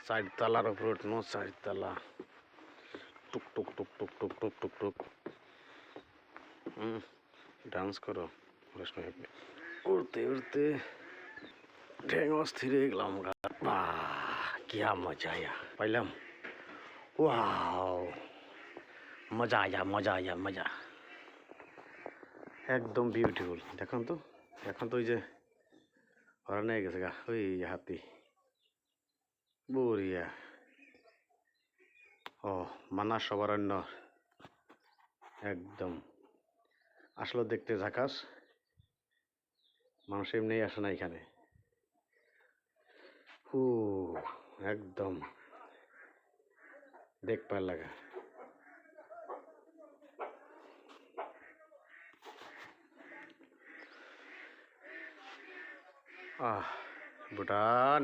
চারতলার উপরে উঠনো, চারতলা। টুক টুক টুক টুক টুক টুক টুক টুক। ডান্স করো উড়তে উড়তে ঠ্যাং অস্থির হয়ে গেলাম। বাহ, क्या मजा आया। পাইলাম। ওয়াও, মজা আয়া মজা আয়া মজা। একদম বিউটিফুল। দেখুন তো, এখন তো ওই যে ওরা নিয়ে গেছে গা, ওই হাতি। বড়িয়া। ও, মানাস অভয়ারণ্য একদম আসলে দেখতে ঝাকাস। মানুষ এমনি আসে না এখানে। একদম দেখবার লাগা। ভুটান।